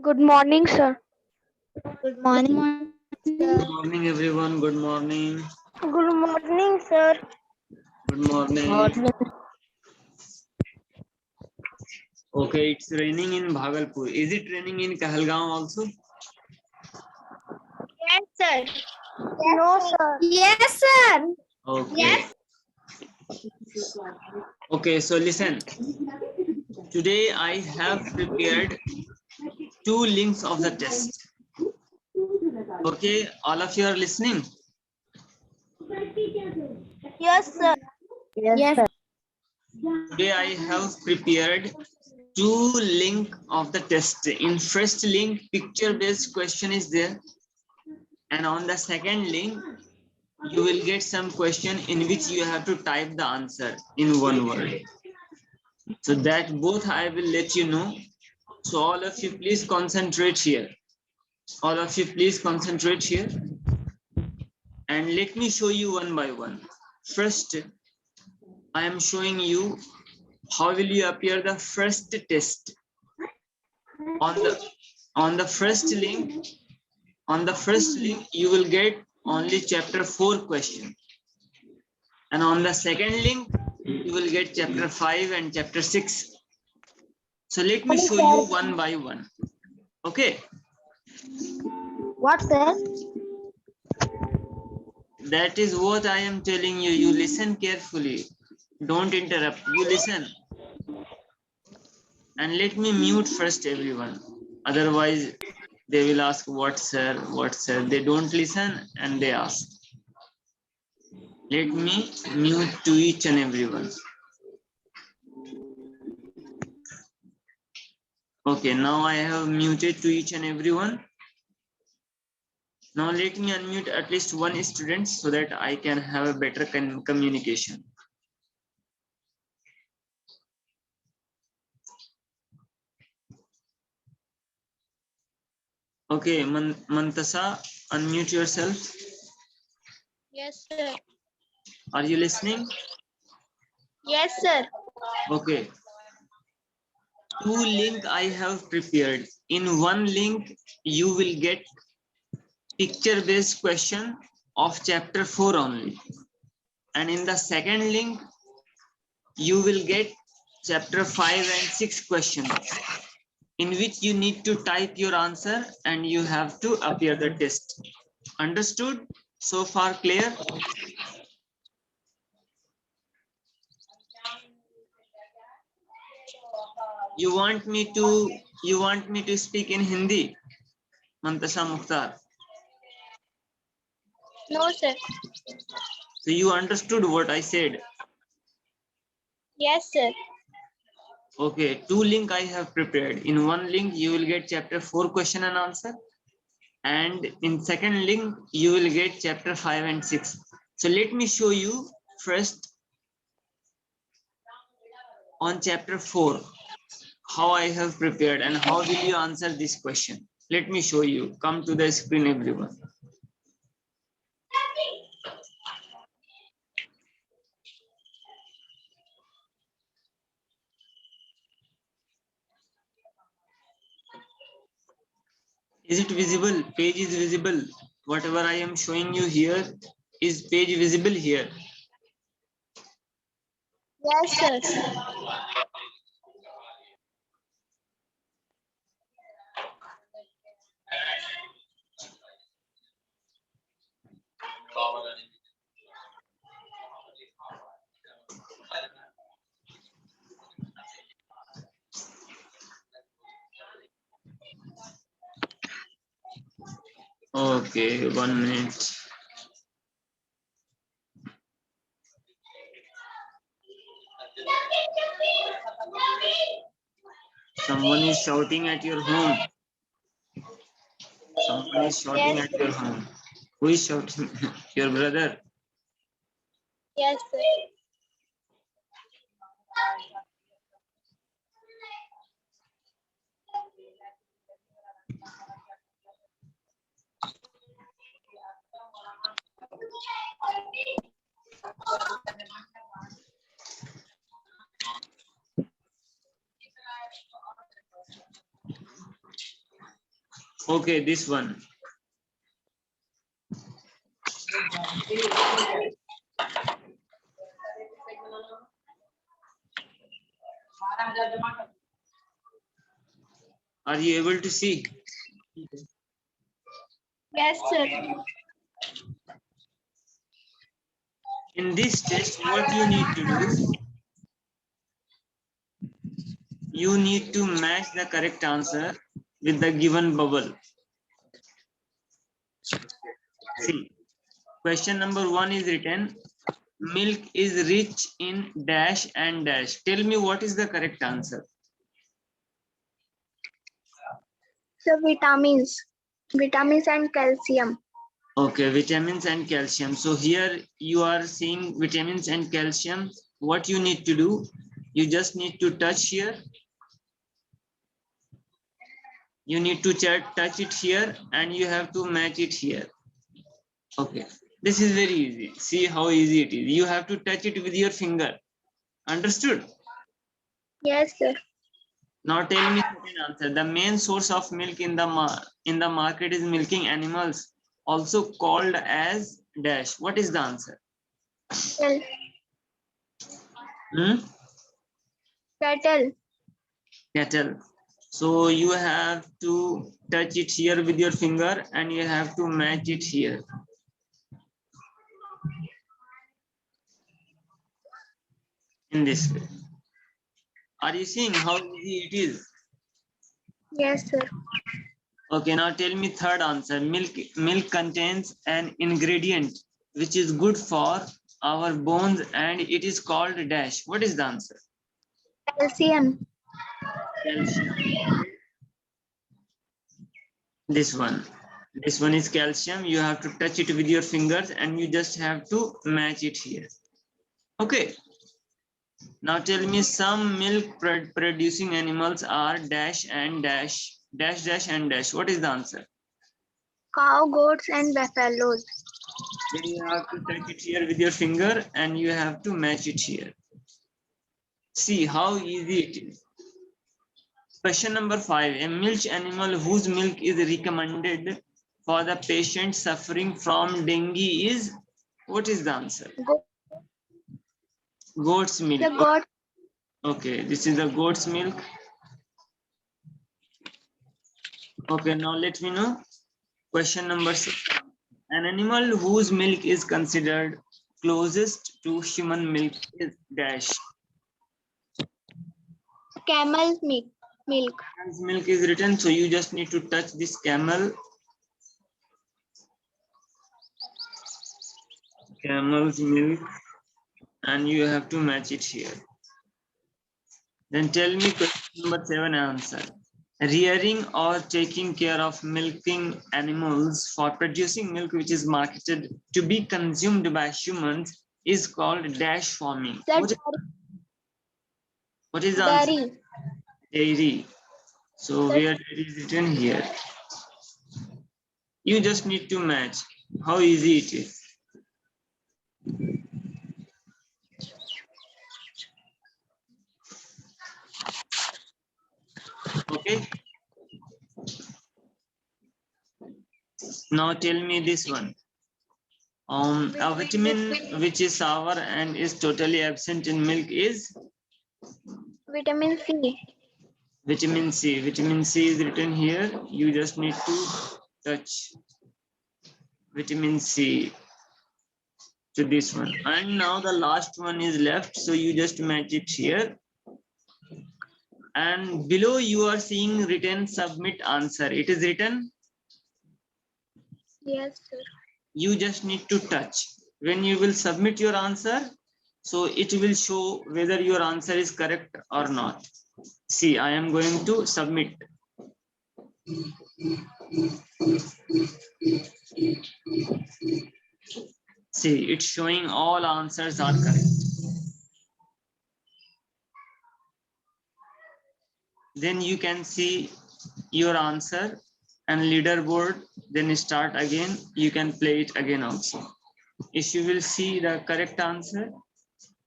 Good morning, sir. Good morning. Good morning, everyone. Good morning. Good morning, sir. Good morning. Okay, it's raining in Bhagalpur. Is it raining in Kahalgaon also? Yes, sir. No, sir. Yes, sir. Okay. Okay, so listen. Today I have prepared 2 links of the test. Okay, all of you are listening? Yes, sir. Yes. Today I have prepared 2 link of the test. In first link, picture-based question is there. And on the second link, you will get some question in which you have to type the answer in one word. So that both I will let you know. So all of you please concentrate here. All of you please concentrate here. And let me show you one by one. First, I am showing you how will you appear the first test. On the first link, you will get only chapter 4 question. And on the second link, you will get chapter 5 and chapter 6. So let me show you one by one. Okay. What, sir? That is what I am telling you. You listen carefully. Don't interrupt. You listen. And let me mute first everyone. Otherwise, they will ask, what, sir? What, sir? They don't listen and they ask. Let me mute to each and everyone. Okay, now I have muted to each and everyone. Now let me unmute at least one student so that I can have a better communication. Okay, Mantasa, unmute yourself. Yes, sir. Are you listening? Yes, sir. Okay. 2 link I have prepared. In one link, you will get picture-based question of chapter 4 only. And in the second link, you will get chapter 5 and 6 questions in which you need to type your answer and you have to appear the test. Understood? So far clear? You want me to speak in Hindi? Mantasha Mukhtar. No, sir. So you understood what I said? Yes, sir. Okay, 2 link I have prepared. In one link, you will get chapter 4 question and answer. And in second link, you will get chapter 5 and 6. So let me show you first on chapter 4, how I have prepared and how will you answer this question. Let me show you. Come to the screen, everyone. Is it visible? Page is visible. Whatever I am showing you here, is page visible here? Yes, sir. Okay, 1 minute. Someone is shouting at your home. Someone is shouting Yes, at your home. Who is shouting? Your brother. yes, sir. Okay, this one. Are you able to see? Yes, sir. In this test, what you need to do, you need to match the correct answer with the given bubble. See, question number 1 is written, milk is rich in dash and dash. Tell me what is the correct answer. So vitamins and calcium. Okay, vitamins and calcium. So here you are seeing vitamins and calcium. What you need to do, you just need to touch here. You need to touch it here and you have to match it here. Okay, this is very easy. See how easy it is. You have to touch it with your finger. Understood? Yes, sir. Now tell me second answer. The main source of milk in the market is milking animals, also called as dash. What is the answer? Cattle. Cattle. So you have to touch it here with your finger and you have to match it here. In this way. Are you seeing how easy it is? Yes, sir. Okay, now tell me third answer. Milk contains an ingredient which is good for our bones and it is called dash. What is the answer? Calcium. Calcium. This one is calcium. You have to touch it with your fingers and you just have to match it here. Okay. Now tell me some milk producing animals are dash and dash, dash, dash and dash. What is the answer? Cow, goats, and buffaloes. Then you have to touch it here with your finger and you have to match it here. See how easy it is. Question number 5. A milk animal whose milk is recommended for the patient suffering from dengue is, what is the answer? Goat's milk. The goat. Okay, this is the goat's milk. Okay, now let me know. Question number 6. An animal whose milk is considered closest to human milk is dash. Camel's milk. Camel's milk is written, so you just need to touch this camel. Camel's milk, and you have to match it here. Then tell me question number 7 answer. Rearing or taking care of milking animals for producing milk which is marketed to be consumed by humans is called dash farming. What is the answer? Dairy. Dairy. So where dairy is written here. You just need to match. How easy it is. Okay. Now tell me this one. A vitamin which is sour and is totally absent in milk is? Vitamin C. Vitamin C. Vitamin C is written here. You just need to touch vitamin C to this one. And now the last one is left. So you just match it here. And below you are seeing written submit answer. It is written. Yes, sir. You just need to touch. When you will submit your answer, so it will show whether your answer is correct or not. See, I am going to submit. See, it's showing all answers are correct. Then you can see your answer and leaderboard, then start again. You can play it again also. If you will see the correct answer,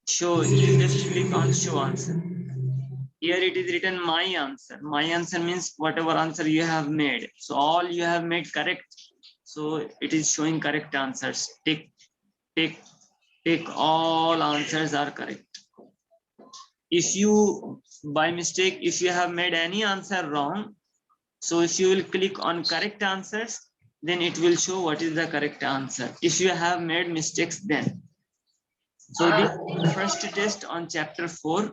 show, you just click on show answer. Here it is written my answer. My answer means whatever answer you have made. So all you have made correct. So it is showing correct answers. Tick, tick, tick. All answers are correct. If you, by mistake, if you have made any answer wrong, so if you will click on correct answers, then it will show what is the correct answer. If you have made mistakes then. So this is the first test on chapter 4.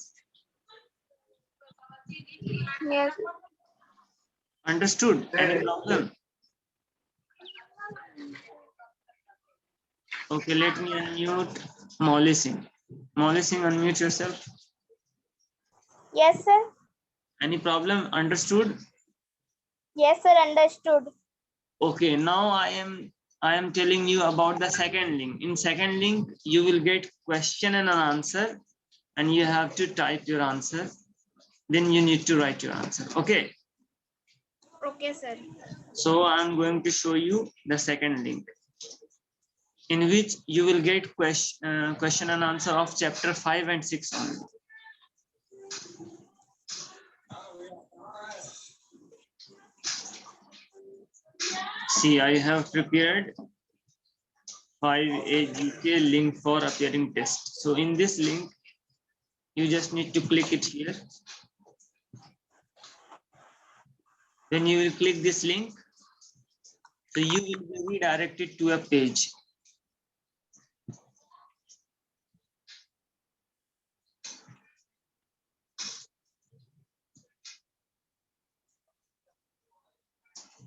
Yes. Understood? Any problem? Okay, let me unmute Molly Singh. Molly Singh, unmute yourself. Yes, sir. Any problem? Understood? Yes, sir. Understood. Okay, now I am telling you about the second link. In second link, you will get question and an answer, and you have to type your answer. Then you need to write your answer. Okay. Okay, sir. So I'm going to show you the second link, in which you will get question and answer of chapter 5 and 6 only. See, I have prepared 5 GK link for appearing test. So in this link, you just need to click it here. Then you will click this link. So you will be redirected to a page.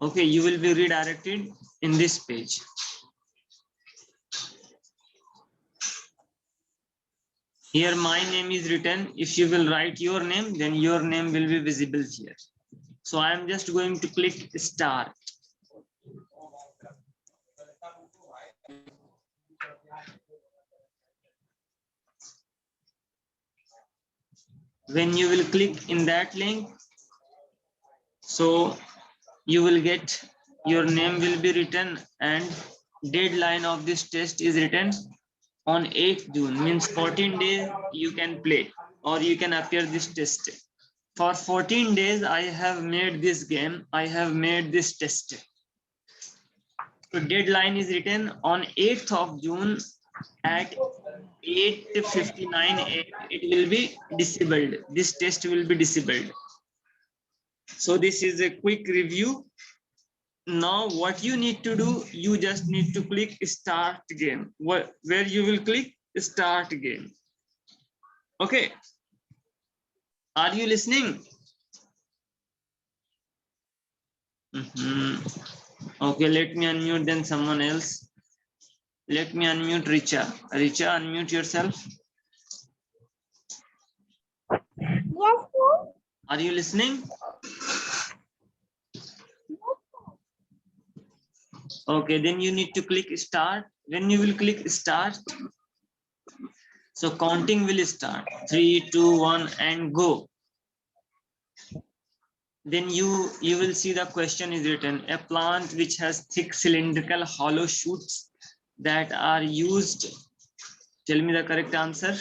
Okay, you will be redirected in this page. Here my name is written. If you will write your name, then your name will be visible here. So I am just going to click start. When you will click in that link, so you will get your name will be written, and deadline of this test is written on 8th June, means 14 days you can play or you can appear this test. For 14 days, I have made this game. I have made this test. So deadline is written on 8th of June at 8:59 AM. It will be disabled. This test will be disabled. So this is a quick review. Now what you need to do, you just need to click start game. Where you will click start game. Okay. Are you listening? Okay, let me unmute then someone else. Let me unmute Richa. Richa, unmute yourself. Yes, sir. Are you listening? Okay, then you need to click start. When you will click start, so counting will start. 3, 2, 1, and go. Then you will see the question is written. A plant which has thick cylindrical hollow shoots that are used. Tell me the correct answer.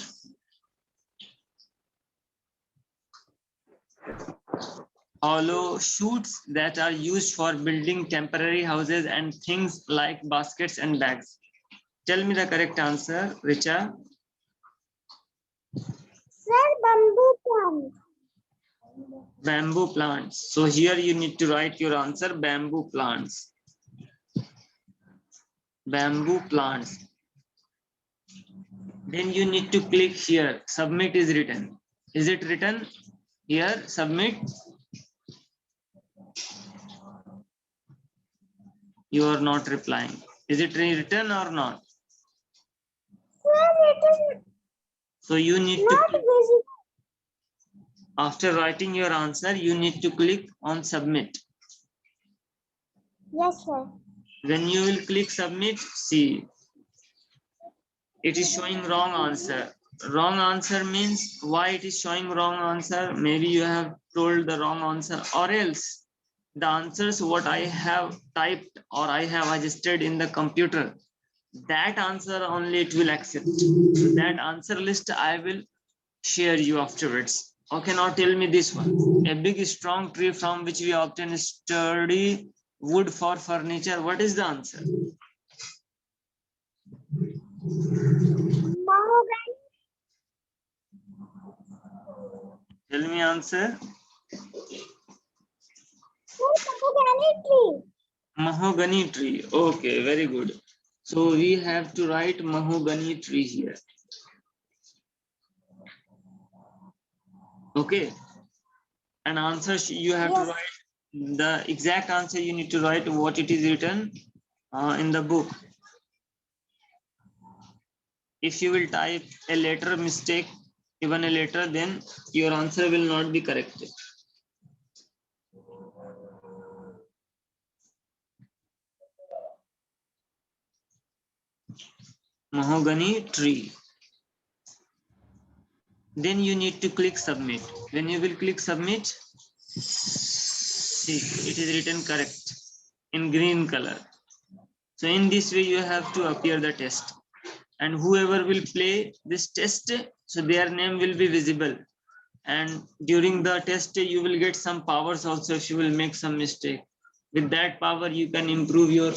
Hollow shoots that are used for building temporary houses and things like baskets and bags. Tell me the correct answer, Richa. Sir, bamboo plant. Bamboo plants. So here you need to write your answer, bamboo plants. Bamboo plants. Then you need to click here. Submit is written. Is it written here? Submit. You are not replying. Is it written or not? Sir, it is So you need not to, visible. after writing your answer, you need to click on submit. Yes, sir. When you will click submit, see, it is showing wrong answer. Wrong answer means why it is showing wrong answer. Maybe you have told the wrong answer, or else the answers what I have typed or I have adjusted in the computer, that answer only it will accept. So that answer list I will share you afterwards. Okay, now tell me this one. A big strong tree from which we obtain sturdy wood for furniture. What is the answer? Mahogany. Tell me answer. Mahogany tree. Mahogany tree. Okay, very good. So we have to write mahogany tree here. Okay. And answer you have to Yes. write the exact answer. You need to write what it is written in the book. If you will type a letter mistake, even a letter, then your answer will not be corrected. Mahogany tree. Then you need to click submit. When you will click submit, see, it is written correct in green color. So in this way, you have to appear the test. And whoever will play this test, so their name will be visible. And during the test, you will get some powers also if you will make some mistake. With that power, you can improve your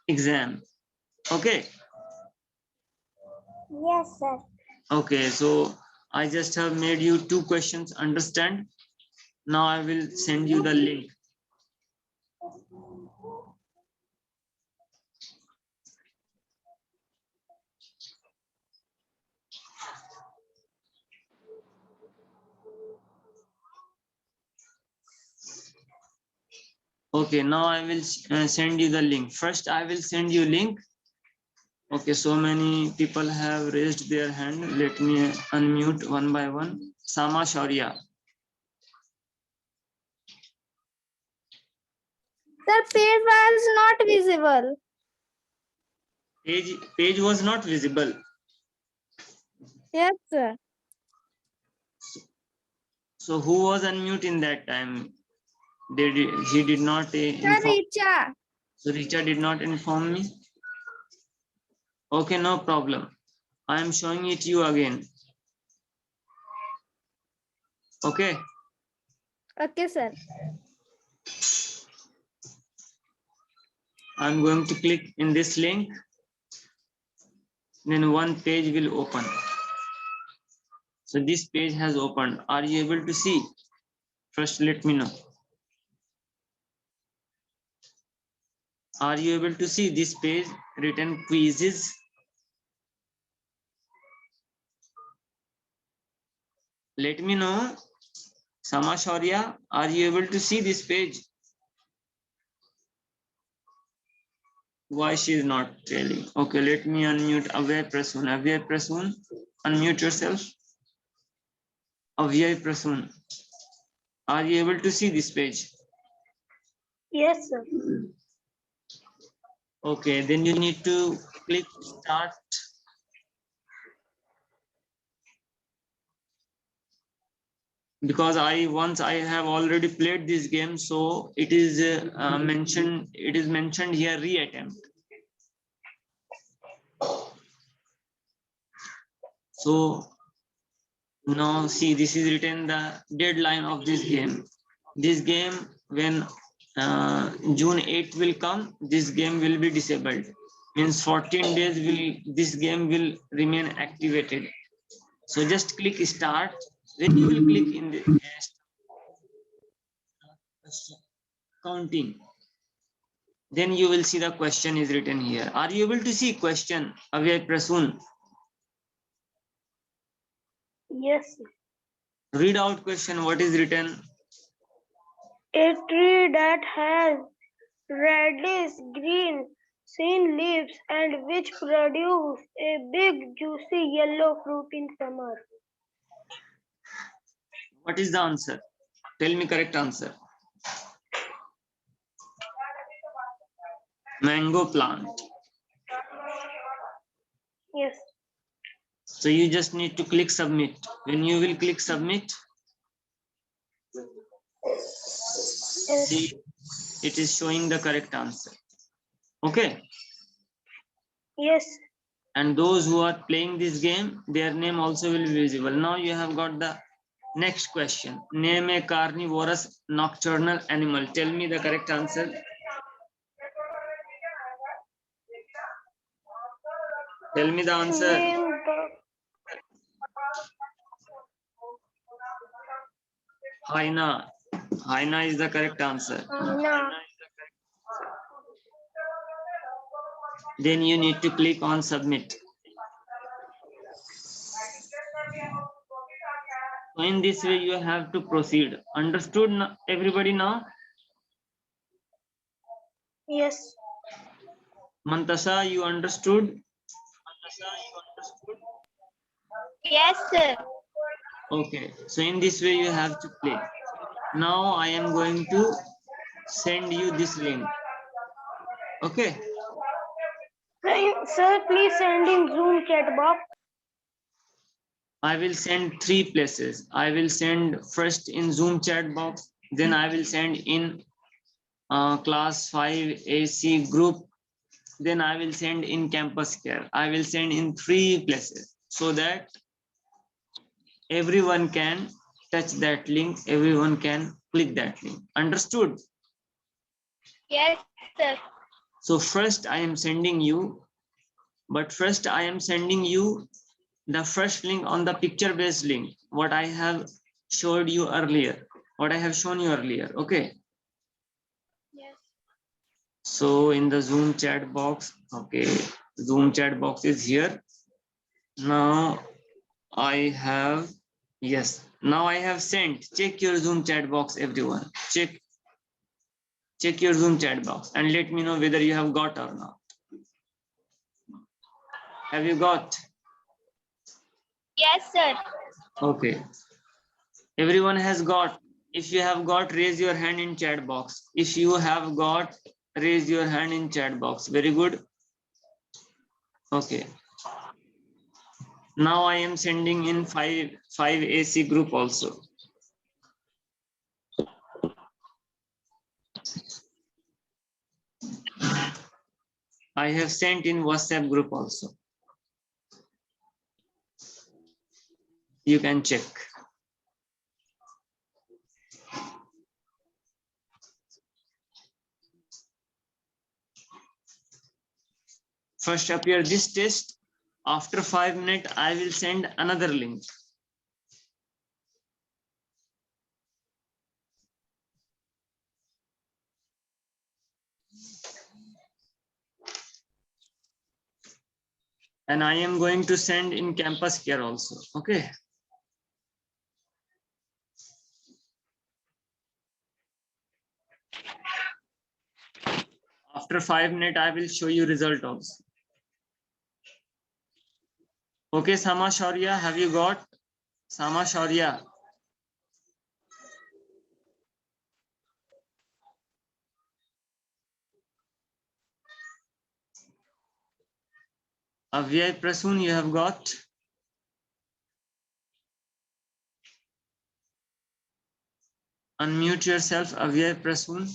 exam. Okay. Yes, sir. Okay, so I just have made you 2 questions, understand? Now I will send you the link. Okay, now I will send you the link. First, I will send you link. Okay, so many people have raised their hand. Let me unmute one by one. Sama Shaurya. The page was not visible. Page was not visible. Yes, sir. So who was unmute in that time? He did not inform. Richa. So Richa did not inform me. Okay, no problem. I am showing it you again. Okay. Okay, sir. I'm going to click in this link. Then one page will open. So this page has opened. Are you able to see? First, let me know. Are you able to see this page written quizzes? Let me know. Sama Shaurya, are you able to see this page? Why she is not telling? Okay, let me unmute Avyay Prasoon. Avyay Prasoon, unmute yourself. Avyay Prasoon, are you able to see this page? Yes, sir. Okay, then you need to click start. Because once I have already played this game, so it is mentioned. It is mentioned here reattempt. So now see, this is written the deadline of this game. This game, when June 8th will come, this game will be disabled. Means 14 days this game will remain activated. So just click start. When you will click in the counting, then you will see the question is written here. Are you able to see question, Avyay Prasoon? Yes, sir. Read out question, what is written? A tree that has reddish green green leaves and which produce a big juicy yellow fruit in summer. What is the answer? Tell me correct answer. Mango plant. Yes. So you just need to click submit. When you will click submit, see, it is showing the correct answer. Okay. Yes. And those who are playing this game, their name also will be visible. Now you have got the next question. Name a carnivorous nocturnal animal. Tell me the correct answer. Tell me the answer. Name the Hyena. Hyena is the correct answer. hyena. Then you need to click on submit. So in this way you have to proceed. Understood everybody now? Yes. Mantasha, you understood? Yes, sir. Okay. So in this way you have to play. Now I am going to send you this link. Okay. Sir, please send in Zoom chat box. I will send 3 places. I will send first in Zoom chat box. Then I will send in class 5 AC group. Then I will send in campus care. I will send in 3 places so that everyone can touch that link. Everyone can click that link. Understood? Yes, sir. So first I am sending you, but first I am sending you the first link on the picture based link, what I have showed you earlier, what I have shown you earlier. Okay. Yes. So in the Zoom chat box, okay, Zoom chat box is here. Now I have, yes, now I have sent. Check your Zoom chat box, everyone. Check your Zoom chat box and let me know whether you have got or not. Have you got? Yes, sir. Okay. Everyone has got. If you have got, raise your hand in chat box. If you have got, raise your hand in chat box. Very good. Okay. Now I am sending in 5 AC group also. I have sent in WhatsApp group also. You can check. First appear this test. After 5 minutes, I will send another link. And I am going to send in campus care also. Okay. After 5 minutes, I will show you result also. Okay, Sama Shaurya, have you got? Sama Shaurya. Avyay Prasoon, you have got? Unmute yourself, Avyay Prasoon.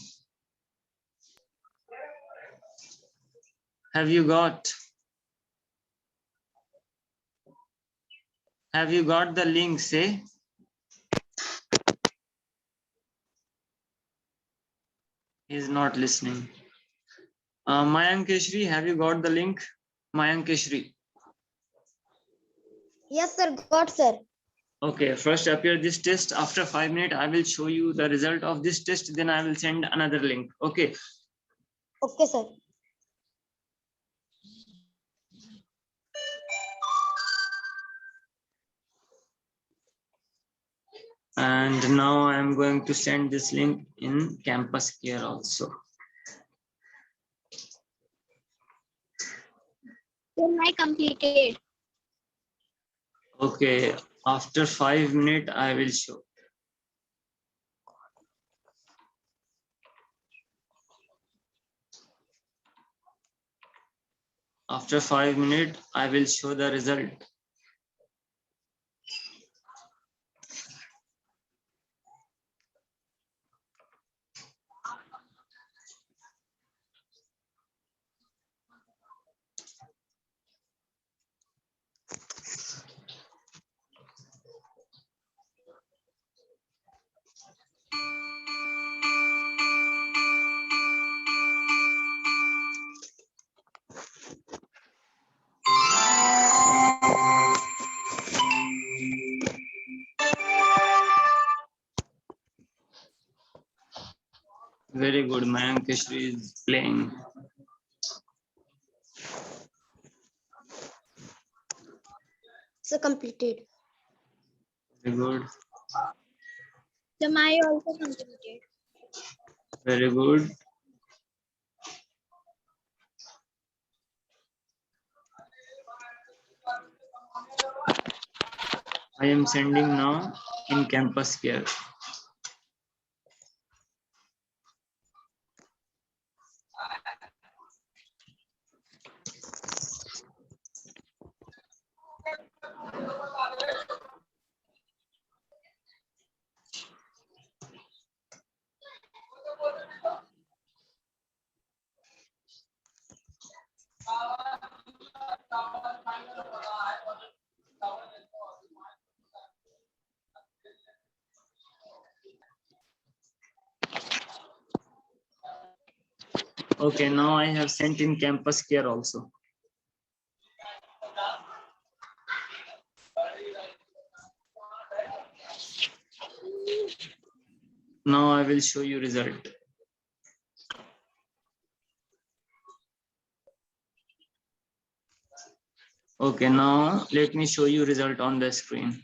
Have you got? Have you got the link, say? He's not listening. Mayank Keshri, have you got the link? Mayank Keshri. Yes, sir. Got, sir. Okay, first appear this test. After 5 minutes, I will show you the result of this test. Then I will send another link. Okay. Okay, sir. And now I'm going to send this link in campus care also. Then I completed. Okay, after 5 minutes, I will show. After 5 minutes, I will show the result. Very good. Mayank Keshri is playing. So completed. Very good. The my also completed. Very good. I am sending now in campus care. Okay, now I have sent in campus care also. Now I will show you result. Okay, now let me show you result on the screen.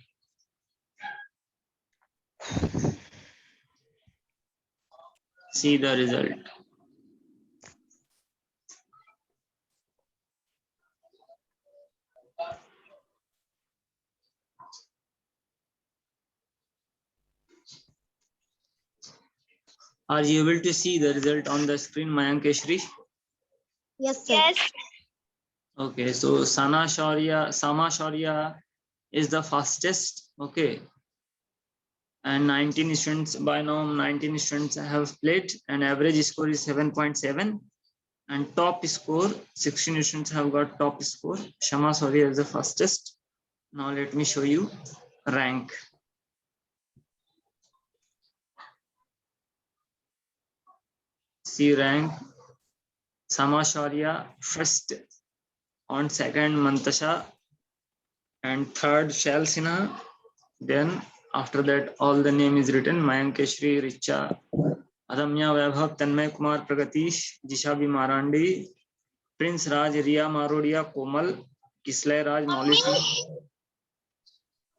See the result. Are you able to see the result on the screen, Mayank Keshri? Yes, sir. Yes. Okay, so Sama Shaurya is the fastest. Okay. And 19 students, by now 19 students have played, and average score is 7.7. And top score, 16 students have got top score. Shama Shaurya is the fastest. Now let me show you rank. See rank. Sama Shaurya first, on second Mantasha, and third Shal Sinha. Then after that all the name is written: Mayank Keshri, Richa, Adamya Vaibhav, Tanmay Kumar, Pragatish, Jishabi Marandi, Prince Raj, Riya Marodia, Komal, Kislay Raj, Molly Singh,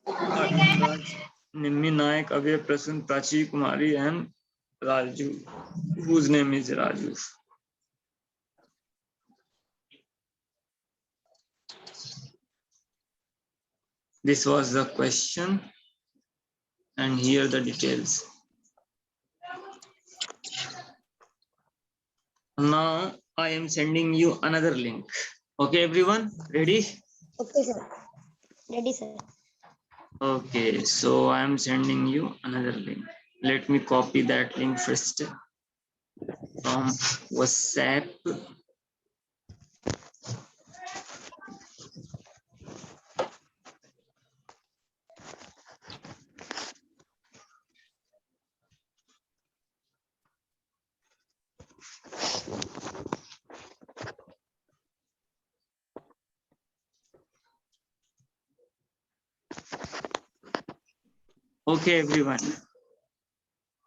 Arjun Raj, Nimmi Nayak, Abhay Prasun, Prachi Kumari, and Raju, whose name is Raju. This was the question, and here the details. Now I am sending you another link. Okay, everyone, ready? Okay, sir. Ready, sir. Okay, so I am sending you another link. Let me copy that link first from WhatsApp. Okay, everyone.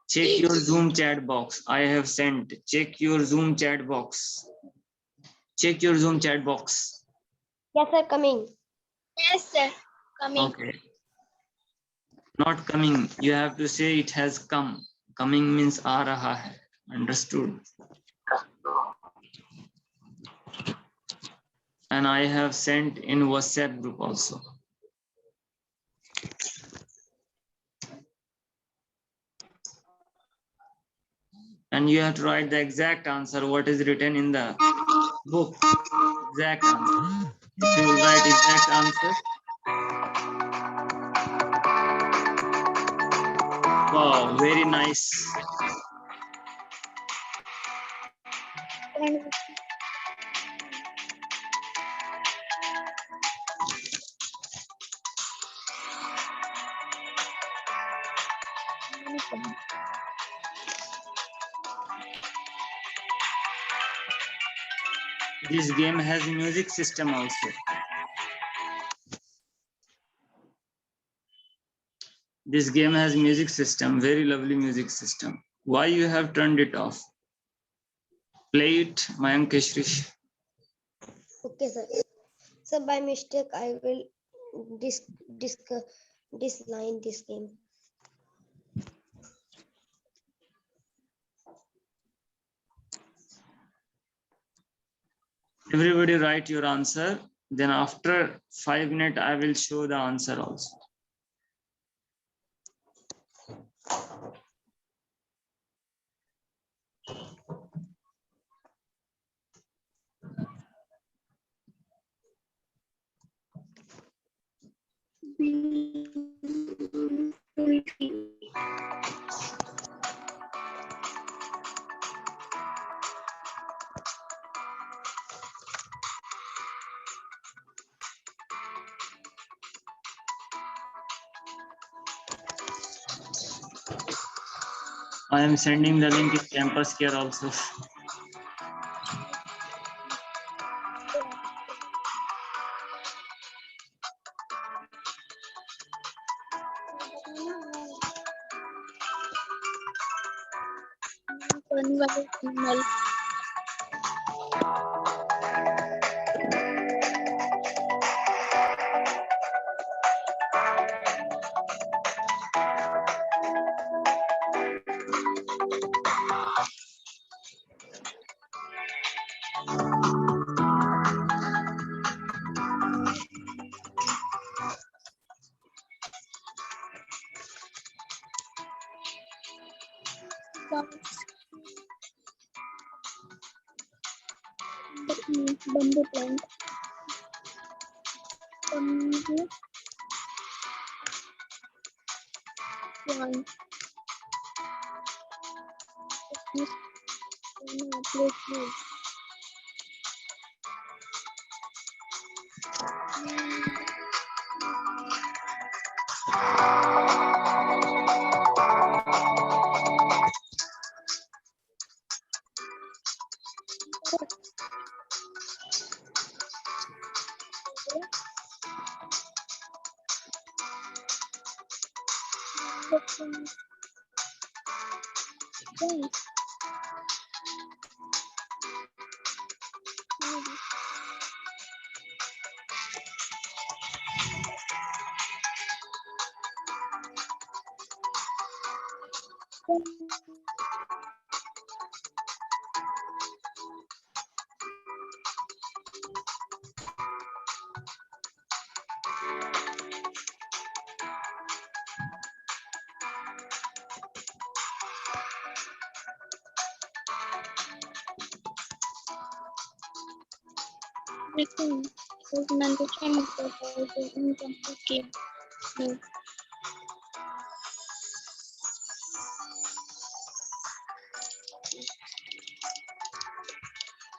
Check your Zoom chat box. I have sent. Check your Zoom chat box. Check your Zoom chat box. Yes, sir. Coming. Yes, sir. Coming. Okay. Not coming. You have to say it has come. Coming means aa raha hai. Understood? And I have sent in WhatsApp group also. And you have to write the exact answer, what is written in the book. Exact answer. If you will write exact answer. Wow, very nice. This game has music system also. This game has music system, very lovely music system. Why you have turned it off? Play it, Mayank Keshrish. Okay, sir. So by mistake, I will disline this game. Everybody write your answer. Then after 5 minutes, I will show the answer also. I am sending the link in campus care also. Bamboo plant. Bamboo plant.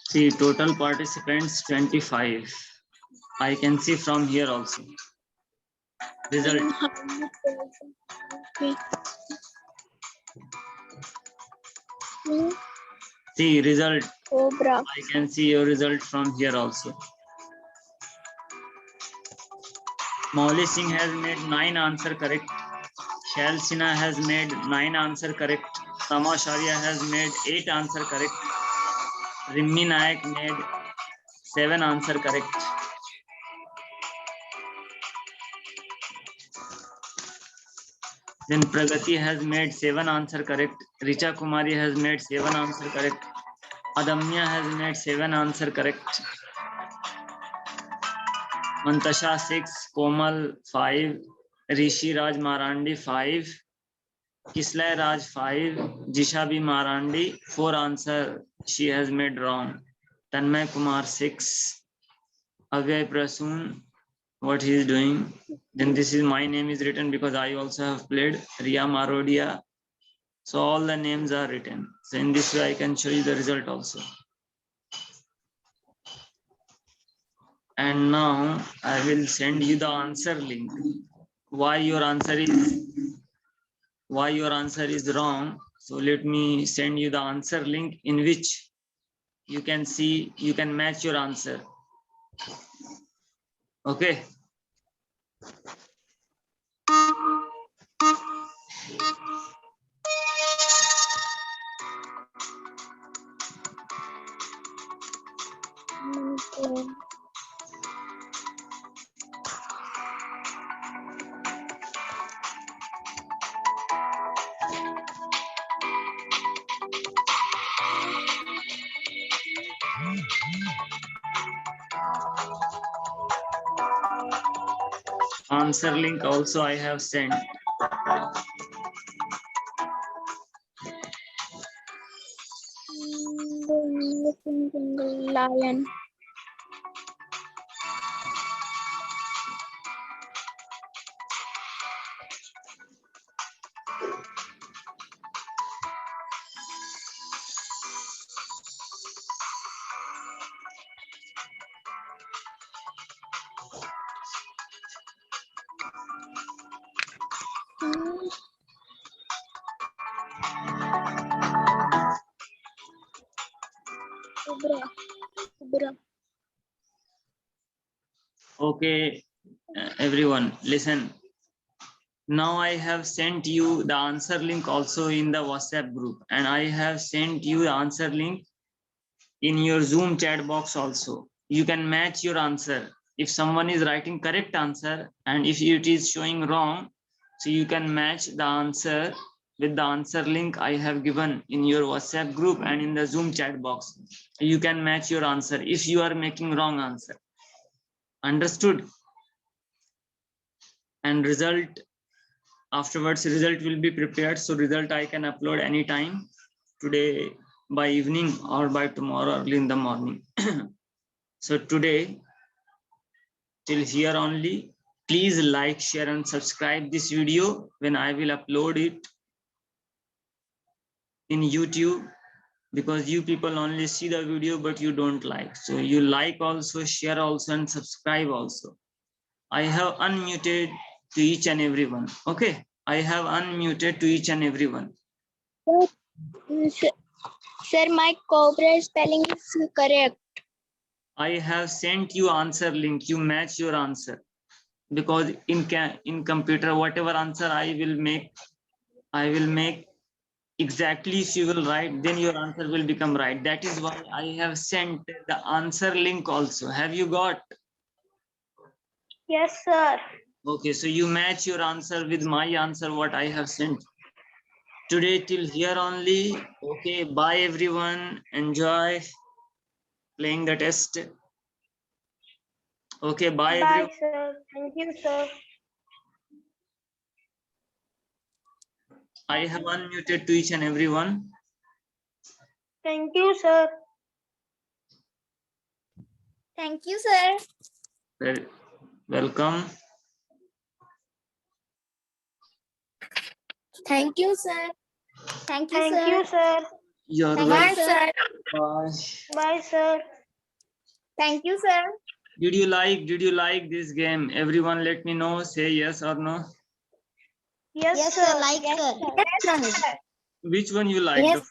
See, total participants 25. I can see from here also. Result. See, result. Cobra. I can see your result from here also. Molly Singh has made 9 answer correct. Shail Sinha has made 9 answer correct. Tama Sharia has made 8 answer correct. Rimmi Nayak made 7 answer correct. Then Pragati has made 7 answer correct. Richa Kumari has made 7 answer correct. Adamya has made 7 answer correct. Mantasha 6, Komal 5, Rishi Raj Marandi 5, Kislay Raj 5, Jisha B Marandi 4 answer she has made wrong. Tanmay Kumar 6, Avyay Prasoon, what he is doing. Then this is my name is written because I also have played. Ria Marodia. So all the names are written. So in this way I can show you the result also. And now I will send you the answer link. Why your answer is wrong. So let me send you the answer link in which you can see, you can match your answer. Okay. Okay. Answer link also I have sent. Single lion. Cobra. Okay, everyone, listen. Now I have sent you the answer link also in the WhatsApp group, and I have sent you the answer link in your Zoom chat box also. You can match your answer. If someone is writing correct answer and if it is showing wrong, so you can match the answer with the answer link I have given in your WhatsApp group and in the Zoom chat box. You can match your answer if you are making wrong answer. Understood? And result afterwards, result will be prepared. So result I can upload anytime today by evening or by tomorrow early in the morning. So today till here only. Please like, share and subscribe this video when I will upload it in YouTube, because you people only see the video but you don't like. So you like also, share also and subscribe also. I have unmuted to each and everyone. Okay, I have unmuted to each and everyone. Sir, my cobra spelling is correct. I have sent you answer link. You match your answer, because in computer whatever answer I will make exactly. If you will write, then your answer will become right. That is why I have sent the answer link also. Have you got? Yes, sir. Okay, so you match your answer with my answer what I have sent. Today till here only. Okay, bye everyone. Enjoy playing the test. Okay, bye everyone. Bye, sir. Thank you, sir. I have unmuted to each and everyone. Thank you, sir. Thank you, sir. Welcome. Thank you, sir. Thank you, Thank sir. you, sir. You're Thank welcome. you, sir. Bye. Bye, sir. Thank you, sir. Did you like this game? Everyone let me know. Say yes or no. Yes, Yes, sir. sir. Like, sir. Yes, sir. Which one you like? Yes. The